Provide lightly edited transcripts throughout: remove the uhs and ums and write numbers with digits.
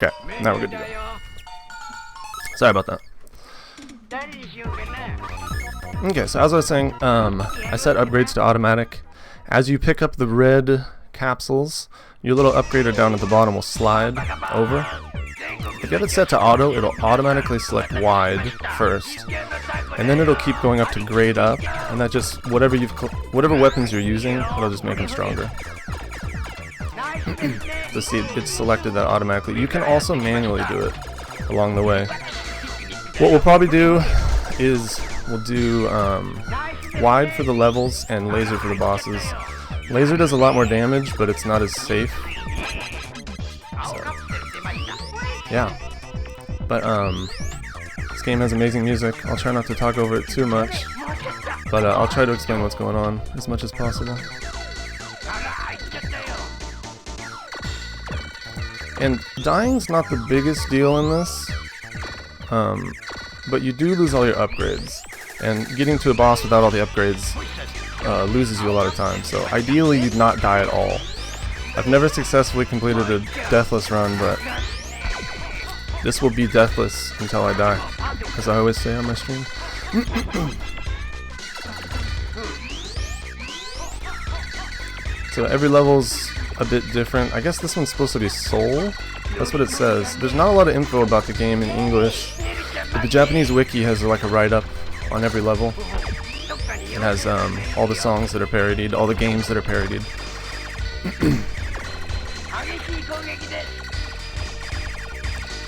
Okay, now we're good to go. Sorry about that. Okay, so as I was saying, I set upgrades to automatic. As you pick up the red capsules, your little upgrader down at the bottom will slide over. If you have it set to auto, it'll automatically select wide first, and then it'll keep going up to grade up, and that just, whatever weapons you're using, it'll just make them stronger. So see, it's selected that automatically. You can also manually do it along the way. What we'll probably do is we'll do wide for the levels and laser for the bosses. Laser does a lot more damage, but it's not as safe. So, yeah. But this game has amazing music. I'll try not to talk over it too much, but I'll try to explain what's going on as much as possible. And dying's not the biggest deal in this, but you do lose all your upgrades, and getting to a boss without all the upgrades loses you a lot of time. So ideally you'd not die at all. I've never successfully completed a deathless run, but this will be deathless until I die, as I always say on my stream. So every level's a bit different. I guess this one's supposed to be Soul. That's what it says. There's not a lot of info about the game in English, but the Japanese wiki has like a write-up on every level. It has all the songs that are parodied, all the games that are parodied.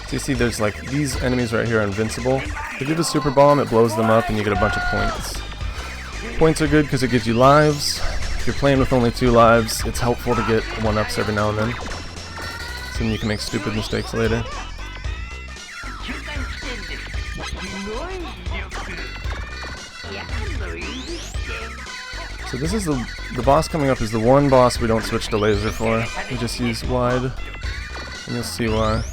So you see there's like these enemies right here are invincible. If you have a super bomb, it blows them up and you get a bunch of points. Points are good because it gives you lives. If you're playing with only 2 lives, it's helpful to get 1-ups every now and then, so then you can make stupid mistakes later. So this is the boss coming up is the one boss we don't switch to laser for. We just use wide, and you'll see why.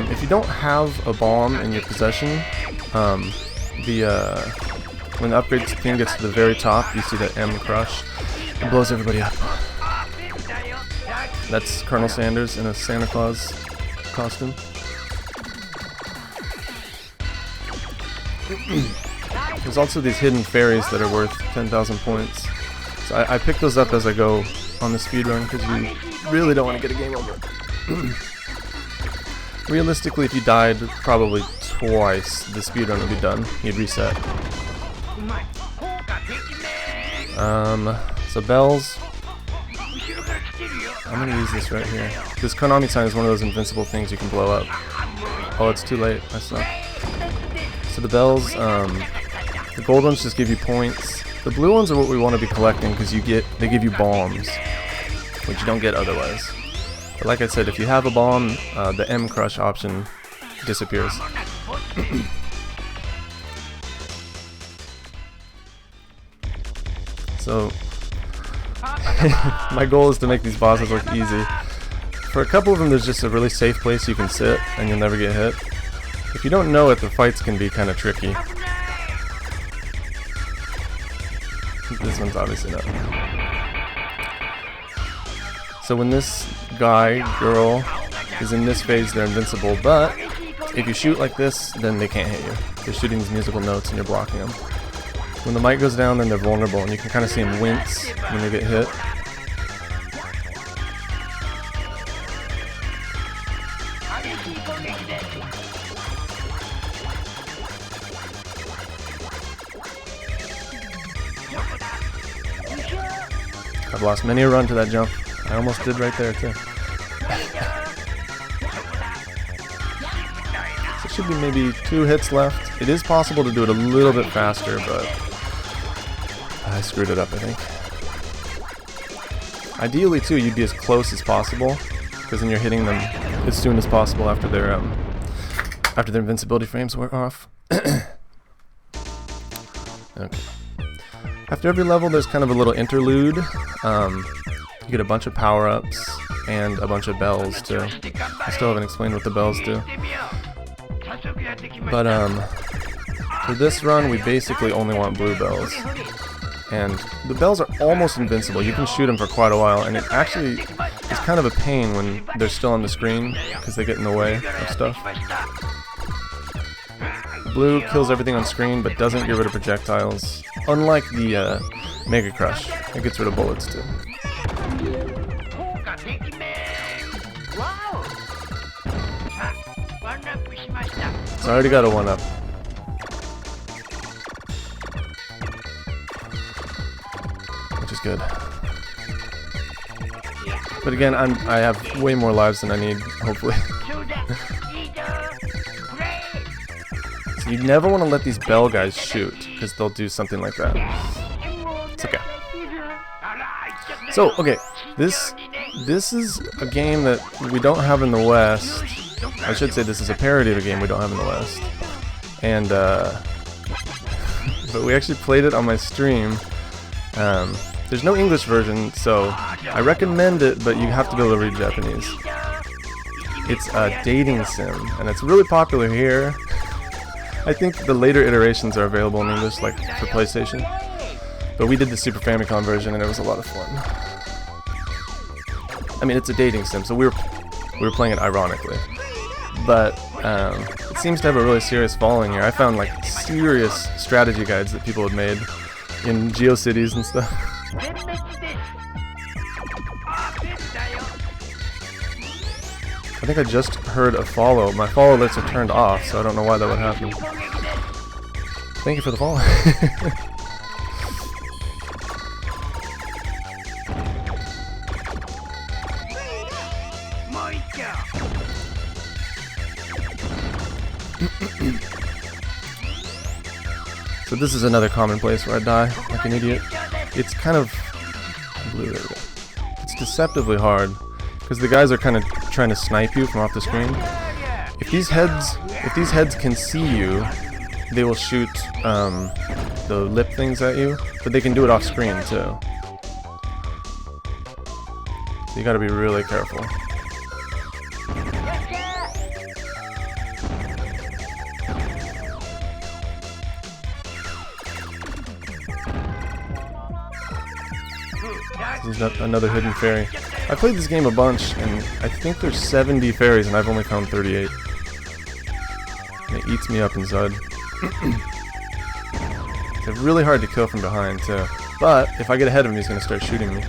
If you don't have a bomb in your possession, when the upgrade thing gets to the very top, you see that M crush. It blows everybody up. That's Colonel Sanders in a Santa Claus costume. There's also these hidden fairies that are worth 10,000 points. So I pick those up as I go on the speedrun because you really don't want to get a game over. Realistically, if you died probably twice, the speedrun would be done. You'd reset. So bells. I'm gonna use this right here. This Konami sign is one of those invincible things you can blow up. Oh, it's too late. I suck. So the bells, the gold ones just give you points. The blue ones are what we want to be collecting because they give you bombs, which you don't get otherwise. But like I said, if you have a bomb, the M crush option disappears. So my goal is to make these bosses look easy. For a couple of them, there's just a really safe place you can sit and you'll never get hit. If you don't know it, the fights can be kind of tricky. This one's obviously not. So when this guy, girl, is in this phase, they're invincible, but if you shoot like this, then they can't hit you. They're shooting these musical notes and you're blocking them. When the mic goes down, then they're vulnerable, and you can kind of see them wince when they get hit. I've lost many a run to that jump. I almost did right there, too. So it should be maybe 2 hits left. It is possible to do it a little bit faster, but I screwed it up, I think. Ideally, too, you'd be as close as possible, because then you're hitting them as soon as possible after their invincibility frames were off. Okay. After every level, there's kind of a little interlude. You get a bunch of power-ups and a bunch of bells, too. I still haven't explained what the bells do. But, for this run, we basically only want blue bells. and the bells are almost invincible. You can shoot them for quite a while, and it actually is kind of a pain when they're still on the screen because they get in the way of stuff. Blue kills everything on screen but doesn't get rid of projectiles, unlike the Mega Crush. It gets rid of bullets too. So I already got a 1-up. Which is good. But again, I have way more lives than I need, hopefully. So you never want to let these bell guys shoot, because they'll do something like that. It's okay. So, okay, this is a game that we don't have in the West. I should say this is a parody of a game we don't have in the West. And, but we actually played it on my stream. There's no English version, so I recommend it, but you have to be able to read Japanese. It's a dating sim, and it's really popular here. I think the later iterations are available in English, like for PlayStation. But we did the Super Famicom version, and it was a lot of fun. I mean, it's a dating sim, so we were playing it ironically. But it seems to have a really serious following here. I found like serious strategy guides that people had made in GeoCities and stuff. I think I just heard a follow. My follow alerts are turned off, so I don't know why that would happen. Thank you for the follow. So this is another common place where I die like an idiot. It's kind of blue. There we go. It's deceptively hard because the guys are kind of trying to snipe you from off the screen. If these heads can see you, they will shoot the lip things at you, but they can do it off screen too. So you got to be really careful. This is another hidden fairy. I played this game a bunch, and I think there's 70 fairies, and I've only found 38. And it eats me up inside. They're really hard to kill from behind, too. But if I get ahead of him, he's going to start shooting me.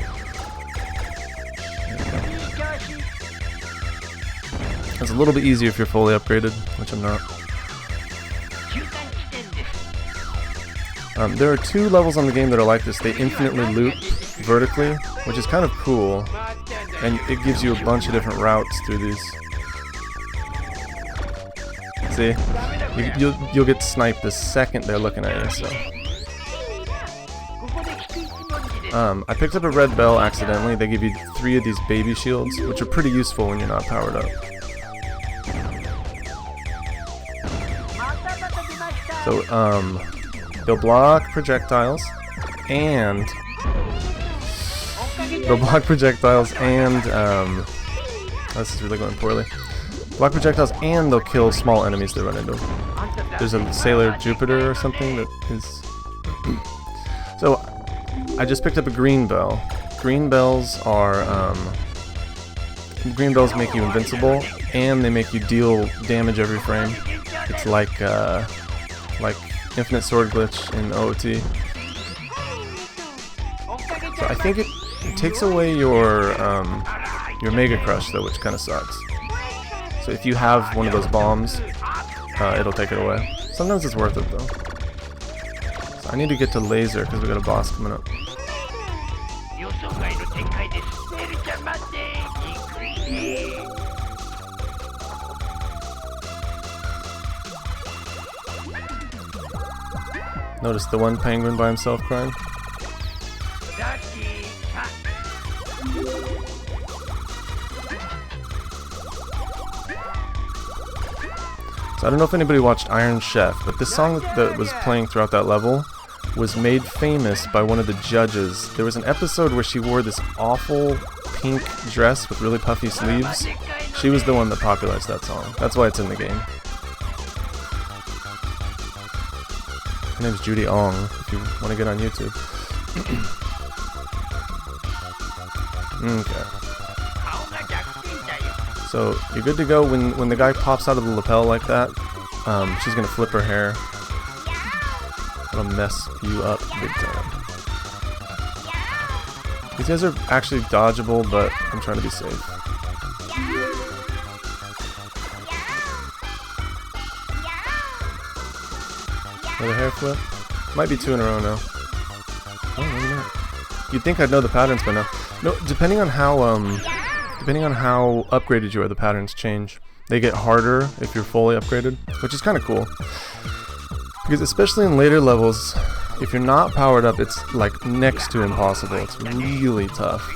It's a little bit easier if you're fully upgraded, which I'm not. There are 2 levels on the game that are like this. They infinitely loop vertically, which is kind of cool, and it gives you a bunch of different routes through these. See? You'll get sniped the second they're looking at you, so. I picked up a red bell accidentally. They give you 3 of these baby shields, which are pretty useful when you're not powered up. So, they'll block projectiles, and this is really going poorly. Block projectiles, and they'll kill small enemies that run into them. There's a Sailor Jupiter or something that is. So, I just picked up a green bell. Green bells are green bells make you invincible, and they make you deal damage every frame. It's like Infinite Sword Glitch in OOT. So I think it takes away your Mega Crush though, which kind of sucks. So if you have one of those bombs, it'll take it away. Sometimes it's worth it though. So I need to get to laser because we got a boss coming up. Notice the one penguin by himself crying. So I don't know if anybody watched Iron Chef, but this song that was playing throughout that level was made famous by one of the judges. There was an episode where she wore this awful pink dress with really puffy sleeves. She was the one that popularized that song. That's why it's in the game. Her name's Judy Ong, if you want to get on YouTube. Okay. So you're good to go when the guy pops out of the lapel like that. She's gonna flip her hair. That'll mess you up big time. These guys are actually dodgeable, but I'm trying to be safe. Another hair flip. Might be 2 in a row now. Oh, maybe not. You'd think I'd know the patterns by now. No, depending on how upgraded you are, the patterns change. They get harder if you're fully upgraded, which is kind of cool. Because especially in later levels, if you're not powered up, it's like next to impossible. It's really tough.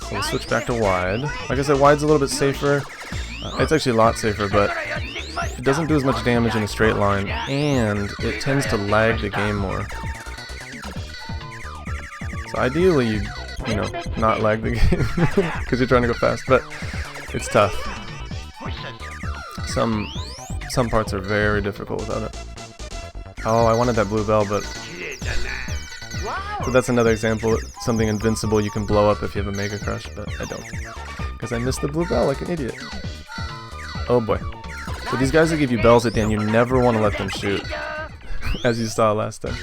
So we'll switch back to wide. Like I said, wide's a little bit safer. It's actually a lot safer, but it doesn't do as much damage in a straight line, and it tends to lag the game more. So ideally, you know, not lag the game because you're trying to go fast, but it's tough. Some parts are very difficult without it. Oh, I wanted that blue bell, but so that's another example. Something invincible you can blow up if you have a Mega Crush, but I don't, because I missed the blue bell like an idiot. Oh boy. So these guys that give you bells at the end, you never want to let them shoot, as you saw last time.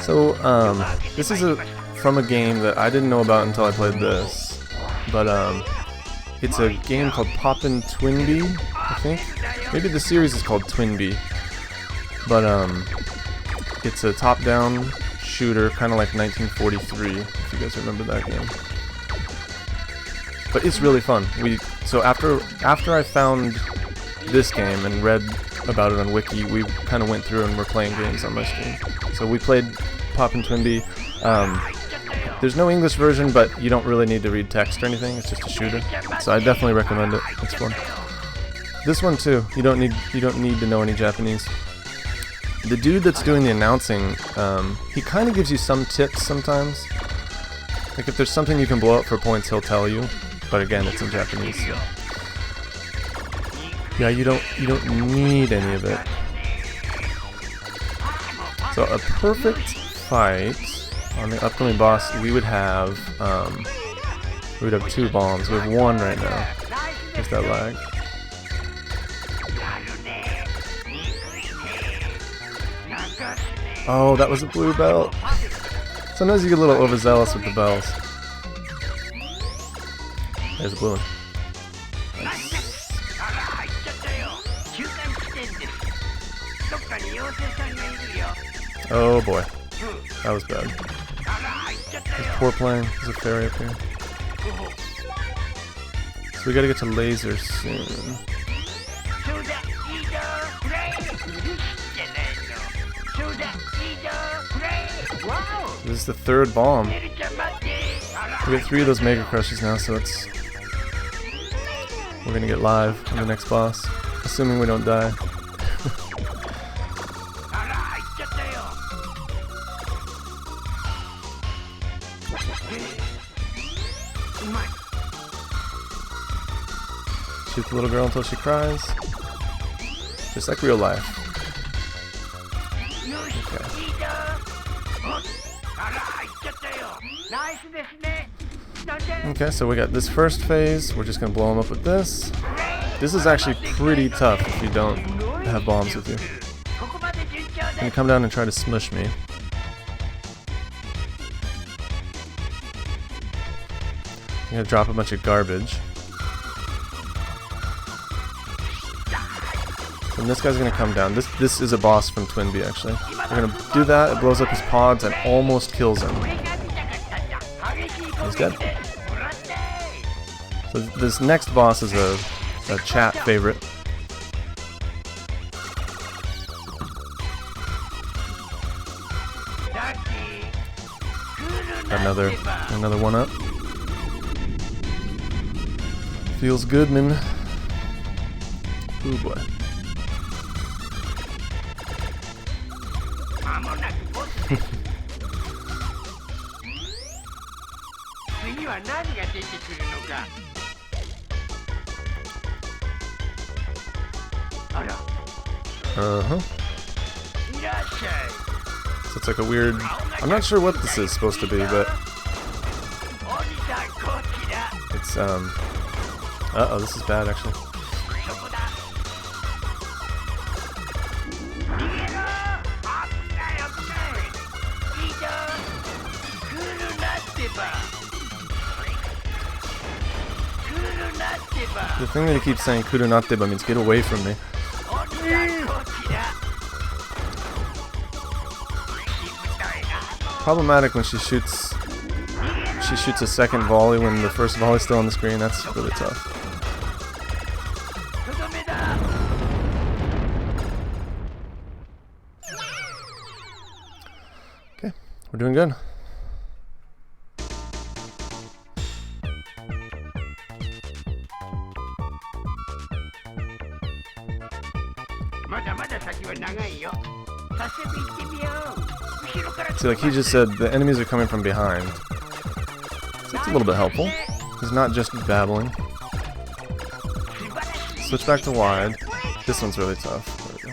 So, this is from a game that I didn't know about until I played this, but it's a game called Poppin' Twinbee, I think. Maybe the series is called Twinbee, but it's a top-down shooter, kind of like 1943, if you guys remember that game. But it's really fun. So after I found this game and read about it on Wiki, we kind of went through and were playing games on my stream. So we played Poppin' Twinbee. There's no English version, but you don't really need to read text or anything. It's just a shooter. So I definitely recommend it. It's fun. This one too. You don't need to know any Japanese. The dude that's doing the announcing, he kind of gives you some tips sometimes. Like if there's something you can blow up for points, he'll tell you. But again, it's in Japanese. So. Yeah, you don't need any of it. So a perfect fight on the upcoming boss, we would have 2 bombs. We have 1 right now. There's that lag. Oh, that was a blue belt. Sometimes you get a little overzealous with the bells. There's a blue one. Nice. Oh boy. That was bad. There's poor playing. There's a fairy up here. So we gotta get to laser soon. This is the 3rd bomb. We got 3 of those Mega Crushes now, so we're gonna get live on the next boss, assuming we don't die. Shoot the little girl until she cries, just like real life. Okay. Okay, so we got this first phase. We're just gonna blow them up with this. This is actually pretty tough if you don't have bombs with you. You're gonna come down and try to smush me. I'm gonna drop a bunch of garbage. And this guy's gonna come down. This is a boss from Twinbee, actually. We're gonna do that. It blows up his pods and almost kills him. He's dead. So this next boss is a chat favorite. Another one up. Feels good, man. Ooh boy. Uh-huh. So it's like a weird... I'm not sure what this is supposed to be, but... It's, uh-oh, this is bad, actually. The thing that he keeps saying, Kurunateba, means get away from me. Problematic when she shoots a second volley when the first volley's still on the screen. That's really tough. Okay, we're doing good. See, like he just said, the enemies are coming from behind. So that's a little bit helpful. He's not just babbling. Switch back to wide. This one's really tough. There we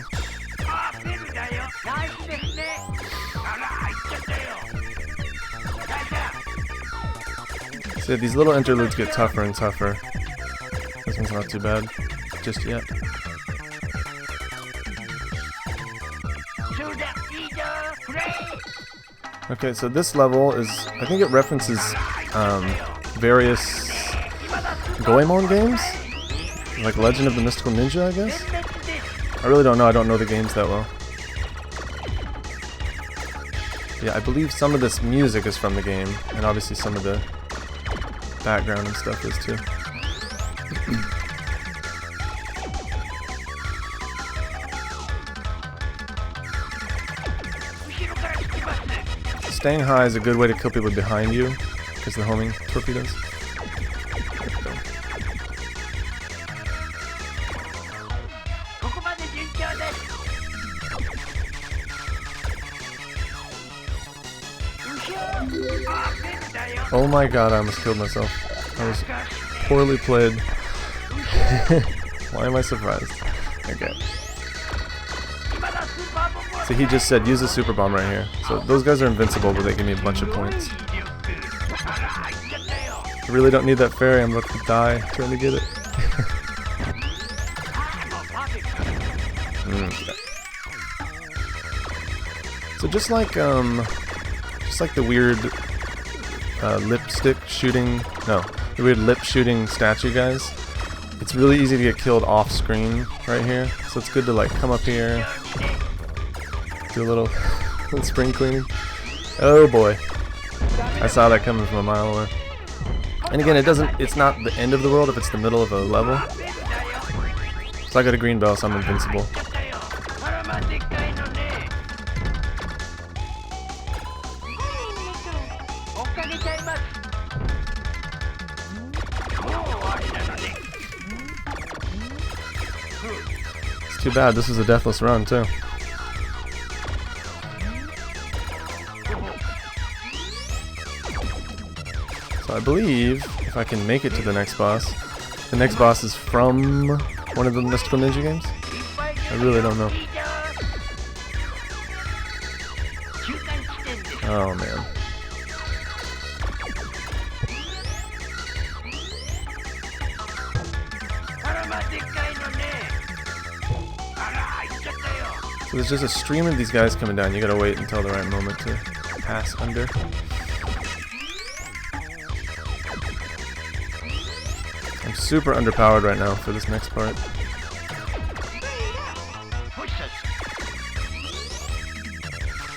go. See, these little interludes get tougher and tougher. This one's not too bad just yet. Okay, so this level is, I think it references various Goemon games? Like Legend of the Mystical Ninja, I guess? I really don't know, I don't know the games that well. Yeah, I believe some of this music is from the game, and obviously some of the background and stuff is too. Staying high is a good way to kill people behind you, because the homing torpedoes. Oh my god, I almost killed myself. That was poorly played. Why am I surprised? Okay. So he just said, use a super bomb right here. So those guys are invincible, but they give me a bunch of points. I really don't need that fairy, I'm about to die trying to get it. So just like the weird lipstick shooting, no, the weird lip shooting statue guys, it's really easy to get killed off screen right here. So it's good to like come up here, do a little spring cleaning. Oh boy, I saw that coming from a mile away. And again, it's not the end of the world if it's the middle of a level. So I got a green bell, so I'm invincible. It's too bad, this is a deathless run too. So I believe, if I can make it to the next boss is from one of the Mystical Ninja games? I really don't know. Oh man. So there's just a stream of these guys coming down. You gotta wait until the right moment to pass under. I'm super underpowered right now for this next part.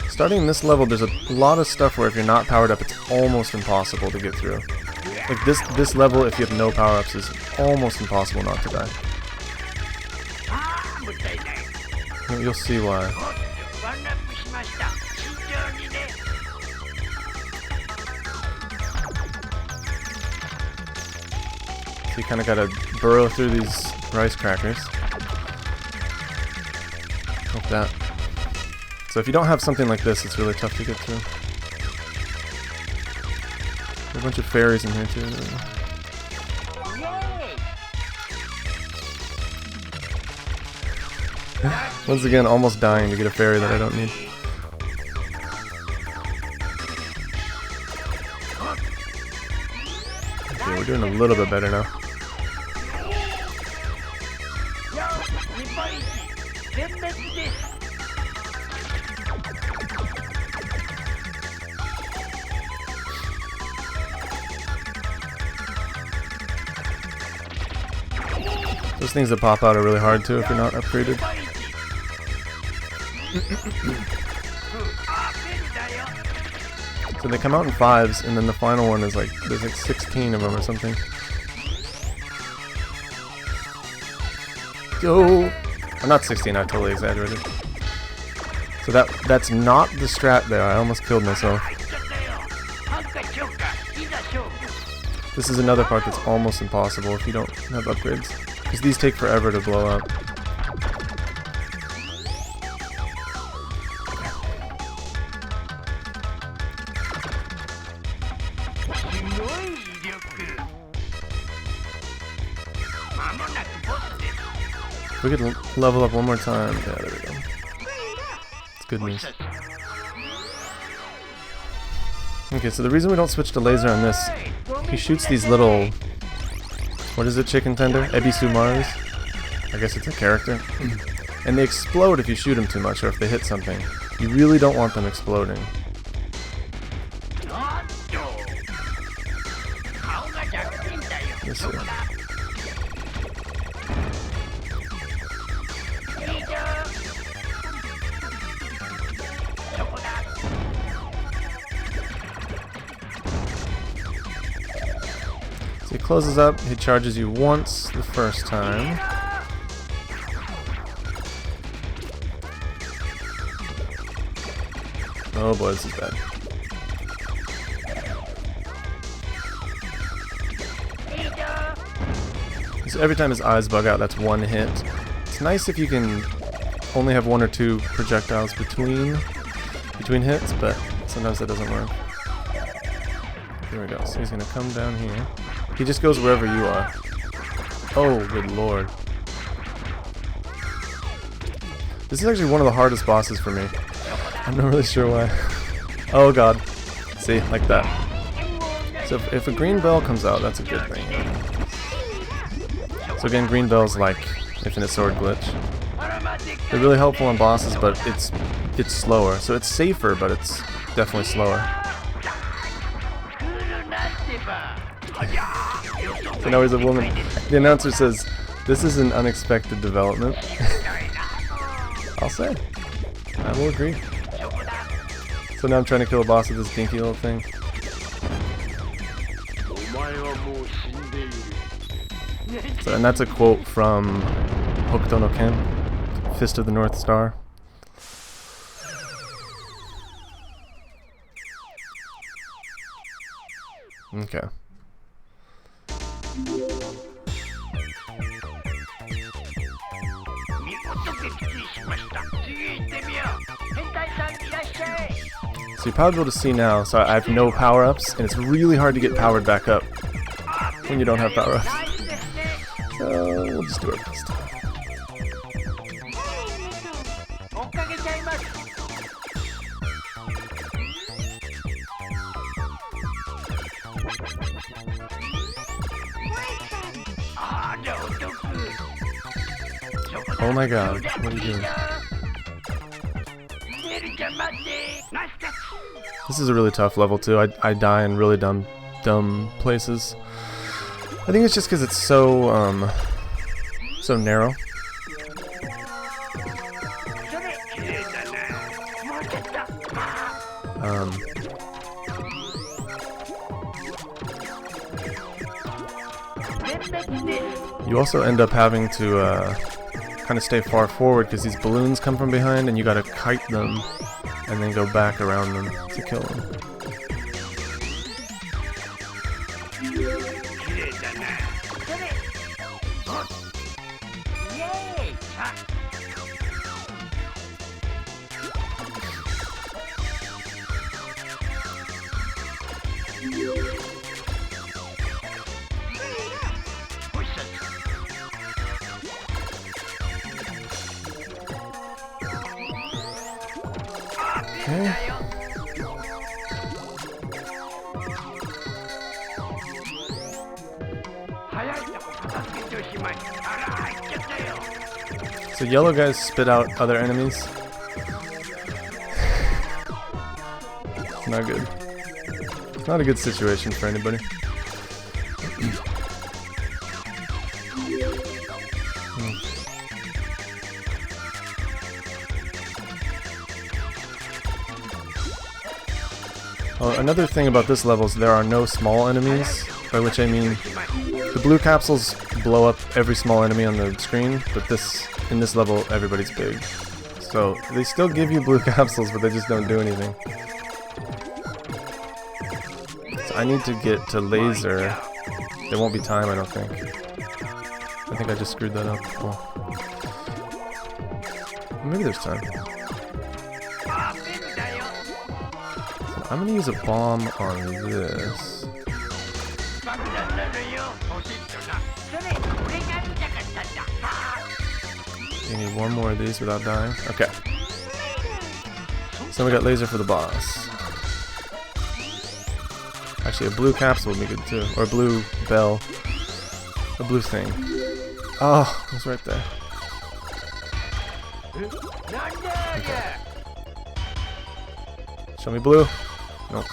Starting this level, there's a lot of stuff where if you're not powered up, it's almost impossible to get through. Like this level, if you have no power-ups, is almost impossible not to die. You'll see why. So you kind of gotta burrow through these rice crackers. Like that. So if you don't have something like this, it's really tough to get through. There are a bunch of fairies in here too. Once again, almost dying to get a fairy that I don't need. Okay, we're doing a little bit better now. Those things that pop out are really hard too if you're not upgraded. So they come out in 5s, and then the final one is like, there's like 16 of them or something. Yo! Or not 16, I totally exaggerated. So that's not the strat there, I almost killed myself. This is another part that's almost impossible if you don't have upgrades. Because these take forever to blow up. If we could level up one more time. Yeah, there we go. It's good news. Okay, so the reason we don't switch to laser on this, he shoots these little... What is it, chicken tender? Ebisumarus? I guess it's a character. And they explode if you shoot them too much or if they hit something. You really don't want them exploding. Let's see. So he closes up, he charges you once the first time. Oh boy, this is bad. So every time his eyes bug out, that's one hit. It's nice if you can only have 1 or 2 projectiles between hits, but sometimes that doesn't work. Here we go. So he's gonna come down here. He just goes wherever you are. Oh, good lord. This is actually one of the hardest bosses for me. I'm not really sure why. Oh god. See, like that. So if a green bell comes out, that's a good thing. So again, green bell's like infinite sword glitch. They're really helpful on bosses, but it's slower. So it's safer, but it's definitely slower. So now he's a woman. The announcer says, "This is an unexpected development." I'll say. I will agree. So now I'm trying to kill a boss with this dinky little thing. So, and that's a quote from Hokuto no Ken, Fist of the North Star. Okay. So you're probably able to see now, so I have no power-ups, and it's really hard to get powered back up when you don't have power-ups. So we'll just do our best. Oh my god, what are you doing? This is a really tough level too. I die in really dumb places. I think it's just because it's so so narrow. You also end up having to kind of stay far forward because these balloons come from behind and you gotta kite them and then go back around them to kill them. Okay. So yellow guys spit out other enemies. It's not good. It's not a good situation for anybody. Oh, another thing about this level is there are no small enemies, by which I mean the blue capsules blow up every small enemy on the screen, but in this level everybody's big. So they still give you blue capsules, but they just don't do anything. So I need to get to laser. There won't be time, I don't think. I think I just screwed that up. Cool. Maybe there's time. I'm gonna use a bomb on this. You need one more of these without dying. Okay. So we got laser for the boss. Actually, a blue capsule would be good too. Or a blue bell. A blue thing. Oh, it was right there. Okay. Show me blue. Nope.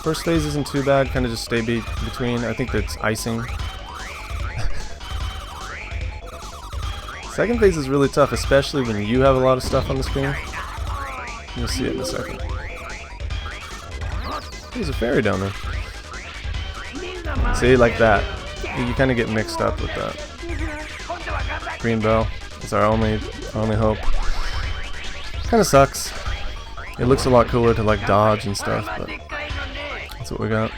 First phase isn't too bad, kind of just stay between. I think that's icing. Second phase is really tough, especially when you have a lot of stuff on the screen. You'll see it in a second. There's a fairy down there. See, like that. You kind of get mixed up with that. Green bell is our only hope. Kind of sucks. It looks a lot cooler to like dodge and stuff, but that's what we got.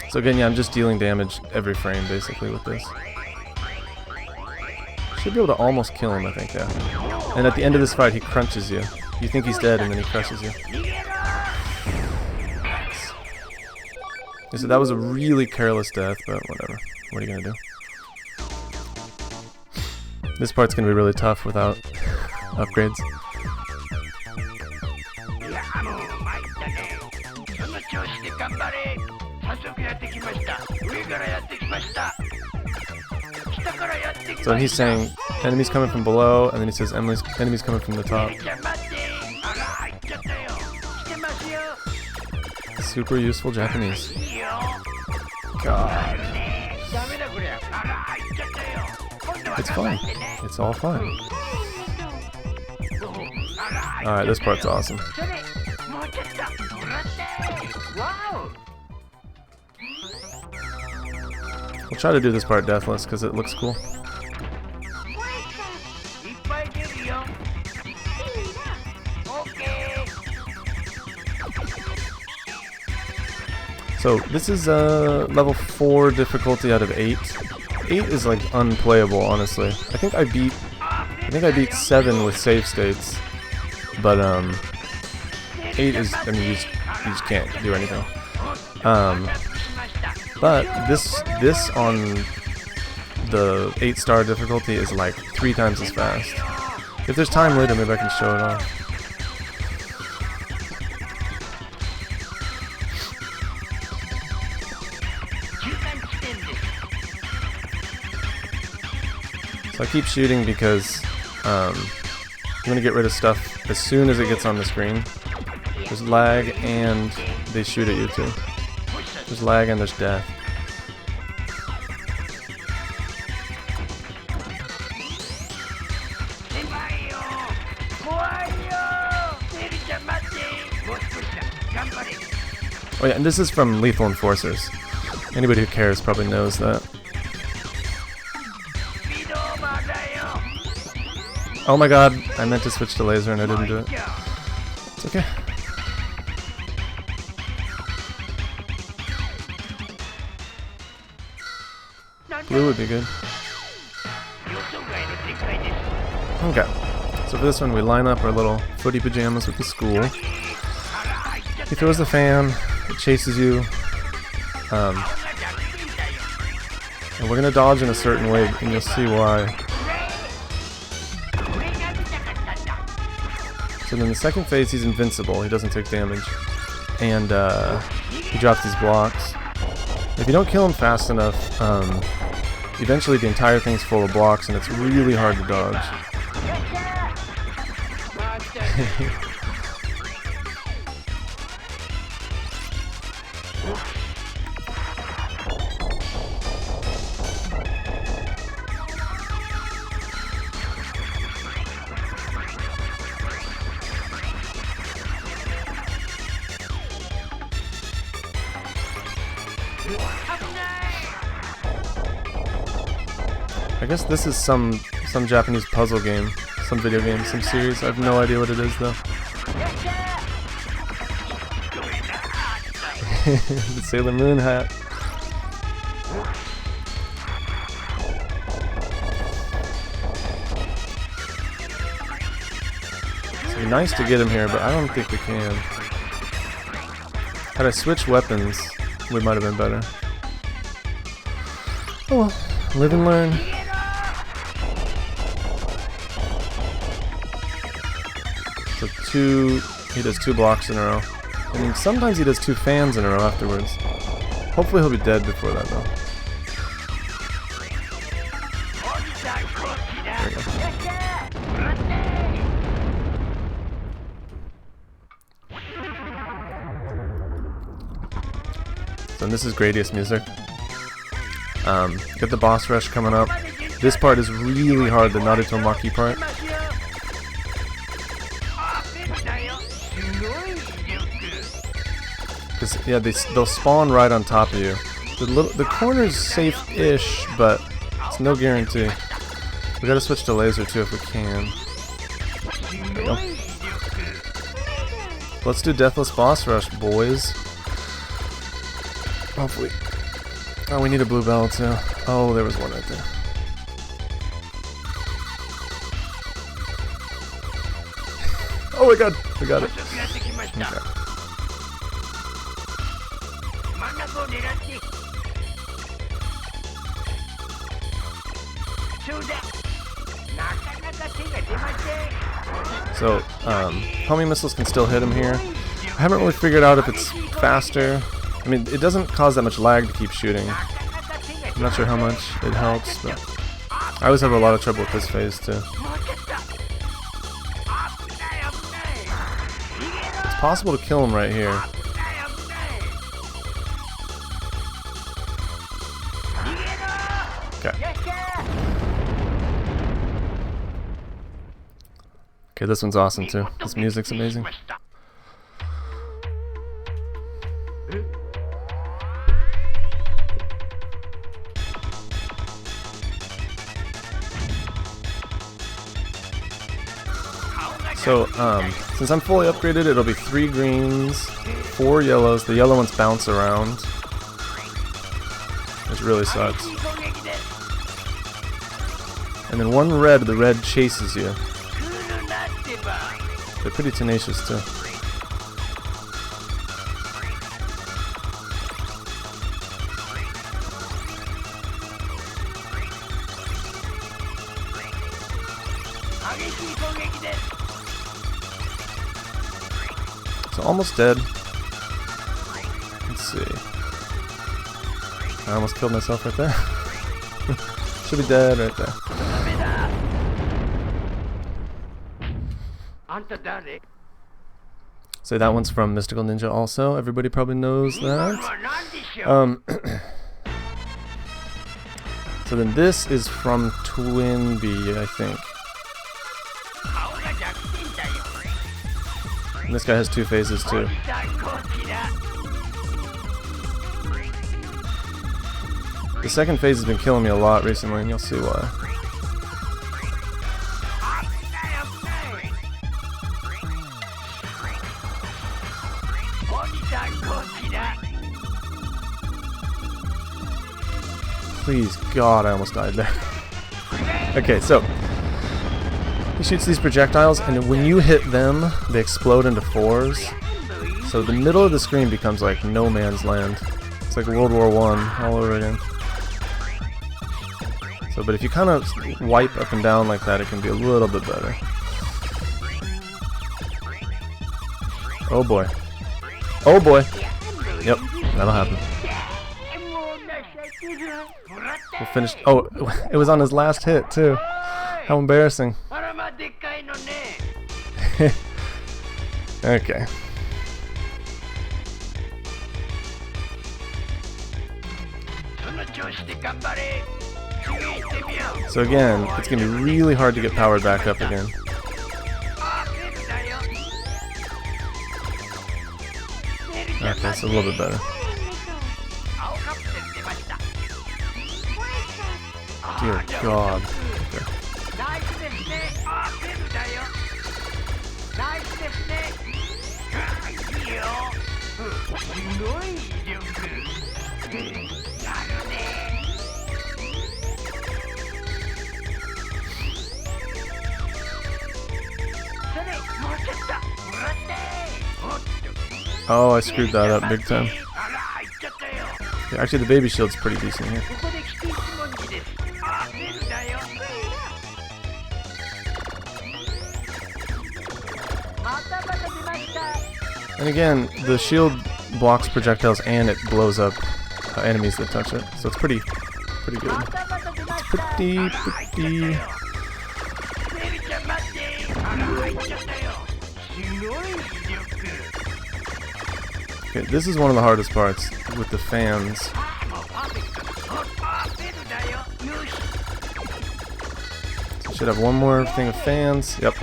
So again, yeah, I'm just dealing damage every frame basically with this. Should be able to almost kill him, I think, yeah. And at the end of this fight, he crunches you. You think he's dead, and then he crushes you. So that was a really careless death, but whatever. What are you gonna do? This part's gonna be really tough without upgrades. So he's saying enemies coming from below, and then he says enemies coming from the top. Super useful Japanese. God. It's fun. It's all fun. Alright, this part's awesome. We'll try to do this part deathless because it looks cool. So this is level 4 difficulty out of 8. 8 is like unplayable, honestly. I think I beat 7 with save states, but 8 is, I mean, you just can't do anything. But this on the 8-star difficulty is like 3 times as fast. If there's time later, maybe I can show it off. So I keep shooting because I'm going to get rid of stuff as soon as it gets on the screen. There's lag and they shoot at you too. There's lag and there's death. Oh yeah, and this is from Lethal Enforcers. Anybody who cares probably knows that. Oh my god, I meant to switch to laser and I didn't do it. It's okay. Blue would be good. Okay, so for this one we line up our little footy pajamas with the school. He throws the fan, it chases you, and we're gonna dodge in a certain way, and you'll see why. So then the second phase, he's invincible. He doesn't take damage. And he drops these blocks. If you don't kill him fast enough, eventually the entire thing's full of blocks and it's really hard to dodge. I guess this is some Japanese puzzle game, some video game, some series. I have no idea what it is though. The Sailor Moon hat. It'd be nice to get him here, but I don't think we can. Had I switched weapons, we might have been better. Oh well, live and learn. So he does 2 blocks in a row. I mean, sometimes he does 2 fans in a row afterwards. Hopefully he'll be dead before that though. There we go. So this is Gradius music. Got the boss rush coming up. This part is really hard, the Naruto Maki part. Because yeah, they'll spawn right on top of you. The corner's safe-ish, but it's no guarantee. We gotta switch to laser too if we can. There we go. Let's do Deathless Boss Rush, boys. Hopefully. Oh, we need a blue bell too. Oh, there was one right there. Oh my god, we got it. Okay. So, homing missiles can still hit him here. I haven't really figured out if it's faster. I mean, it doesn't cause that much lag to keep shooting. I'm not sure how much it helps, but I always have a lot of trouble with this phase too. It's possible to kill him right here. Okay. Okay, this one's awesome too. This music's amazing. So, since I'm fully upgraded, it'll be 3 greens, 4 yellows. The yellow ones bounce around, which really sucks. And then 1 red, the red chases you. They're pretty tenacious too. So almost dead. Let's see. I almost killed myself right there. Should be dead right there. So that one's from Mystical Ninja also. Everybody probably knows that. So then this is from Twin B, I think. And this guy has 2 phases too. The second phase has been killing me a lot recently, and you'll see why. Please, God, I almost died there. Okay, so he shoots these projectiles, and when you hit them, they explode into 4s. So the middle of the screen becomes like no man's land. It's like World War I all over again. So, but if you kind of wipe up and down like that, it can be a little bit better. Oh boy. Oh boy. Yep, that'll happen. We'll finish. Oh, it was on his last hit too. How embarrassing. Okay. So again, it's going to be really hard to get powered back up again. Okay, so a little bit better. Dear God. Okay. Oh, I screwed that up big time. Yeah, actually, the baby shield's pretty decent here. And again, the shield blocks projectiles and it blows up enemies that touch it, so it's pretty good. It's pretty. Okay, this is one of the hardest parts with the fans. So should have one more thing of fans. Yep.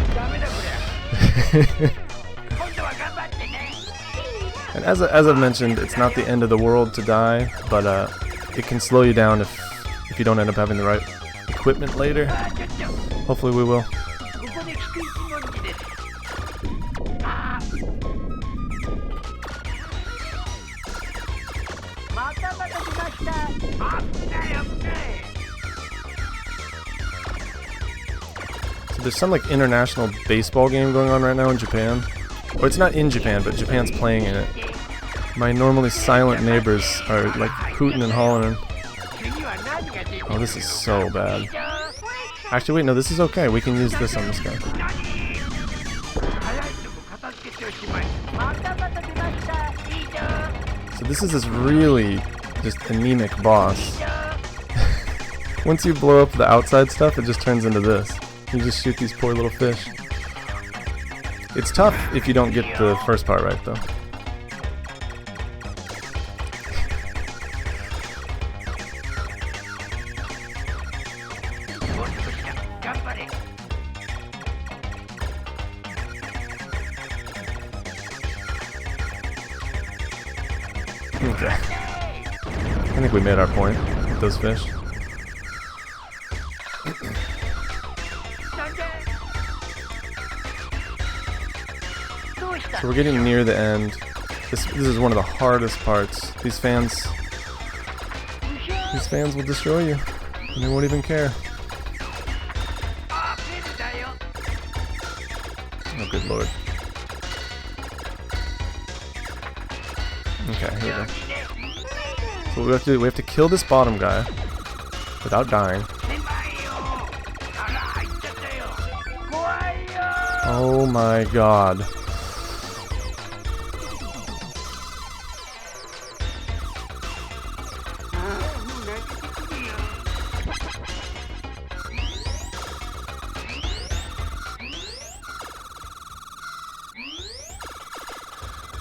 And as I've mentioned, it's not the end of the world to die, but it can slow you down if you don't end up having the right equipment later. Hopefully we will. So there's some like international baseball game going on right now in Japan. Or it's not in Japan, but Japan's playing in it. My normally silent neighbors are like hooting and hollering. Oh, this is so bad. Actually, wait, no, this is okay. We can use this on this guy. So this is this really just anemic boss. Once you blow up the outside stuff, it just turns into this. You just shoot these poor little fish. It's tough if you don't get the first part right, though. Okay. I think we made our point with those fish. So we're getting near the end. This is one of the hardest parts. These fans will destroy you, and they won't even care. Oh, good lord. Okay, here we go. So what we have to do, we have to kill this bottom guy without dying. Oh my god.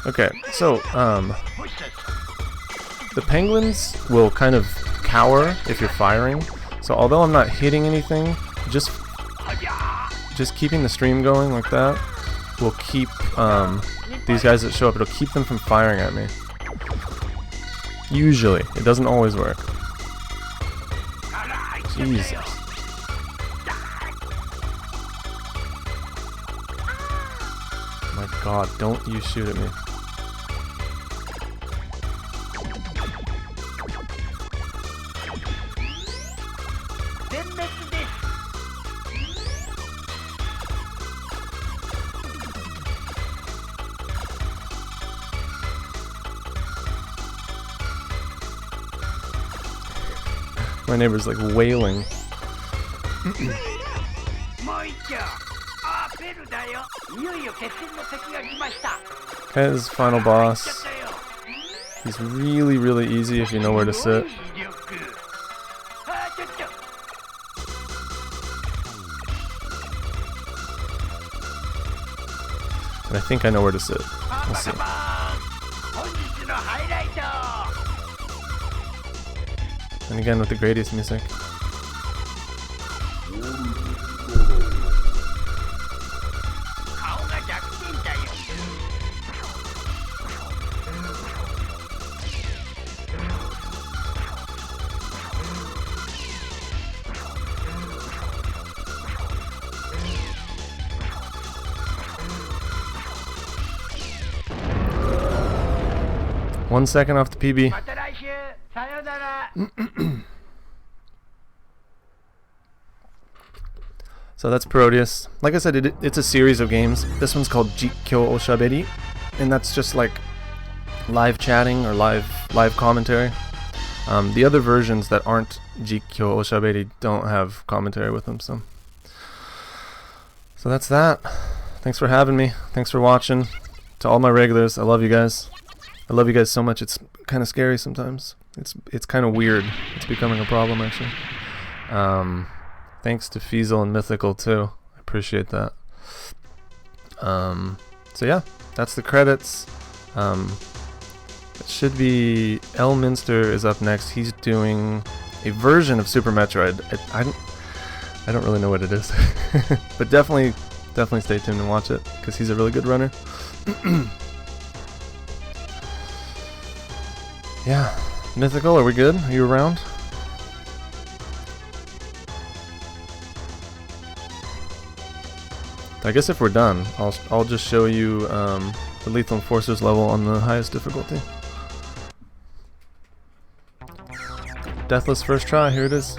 Okay, so, the penguins will kind of cower if you're firing. So although I'm not hitting anything, just keeping the stream going like that will keep, these guys that show up, it'll keep them from firing at me. Usually. It doesn't always work. Jesus. My god, don't you shoot at me. My neighbor's like wailing. Okay, this is final boss. He's really, really easy if you know where to sit. And I think I know where to sit. We'll see. And again with the Gradius music. One second off the PB. So that's Parodius. Like I said, it's a series of games. This one's called Jikkyou Oshaberi, and that's just like live chatting or live commentary. The other versions that aren't Jikkyou Oshaberi don't have commentary with them. So that's that. Thanks for having me. Thanks for watching. To all my regulars, I love you guys. I love you guys so much. It's kind of scary sometimes. It's kind of weird. It's becoming a problem actually. Thanks to Feasel and Mythical too. I appreciate that. So yeah, that's the credits. It should be Elminster is up next. He's doing a version of Super Metroid. I don't really know what it is, but definitely stay tuned and watch it because he's a really good runner. Yeah, Mythical, are we good? Are you around? I guess if we're done, I'll just show you the Lethal Enforcers level on the highest difficulty. Deathless first try, here it is.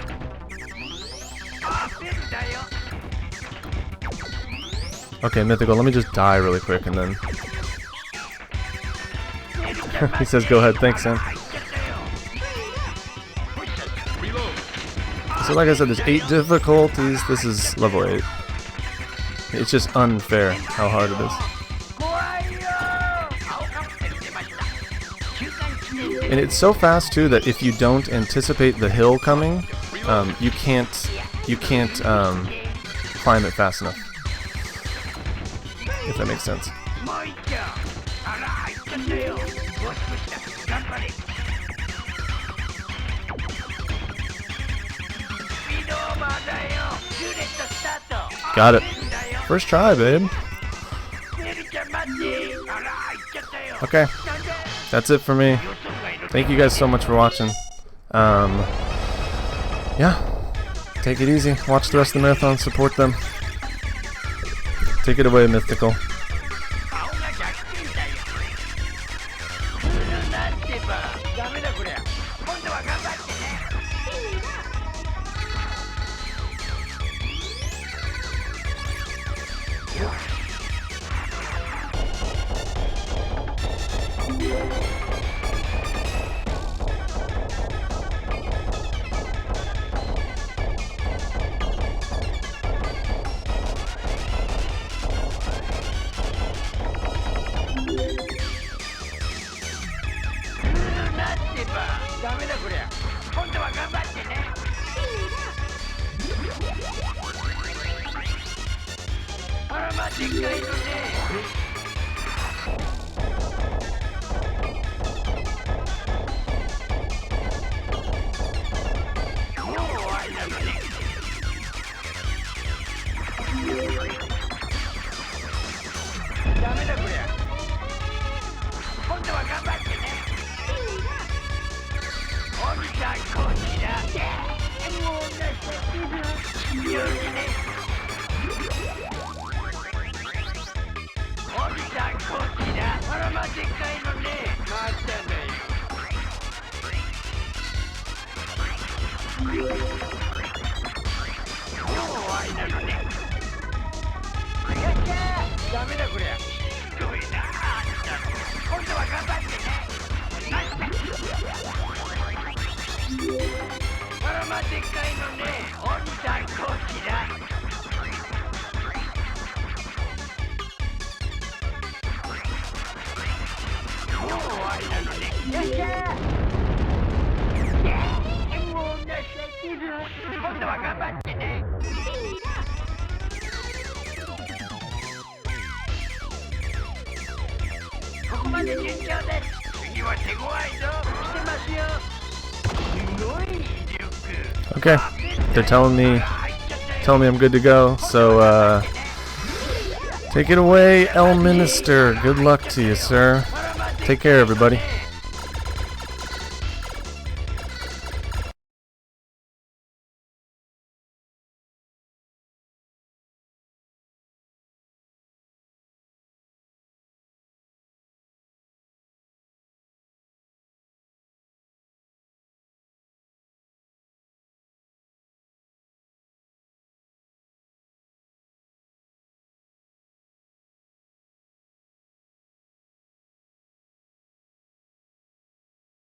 Okay, Mythical, let me just die really quick and then... He says go ahead, thanks Sam. So like I said, there's 8 difficulties, this is level 8. It's just unfair how hard it is. And it's so fast too that if you don't anticipate the hill coming, you can't climb it fast enough. If that makes sense. Got it. First try, babe. Okay. That's it for me. Thank you guys so much for watching. Yeah. Take it easy. Watch the rest of the marathon. Support them. Take it away, Mythical. Okay, they're telling me I'm good to go. So take it away, El Minister. Good luck to you, sir. Take care, everybody.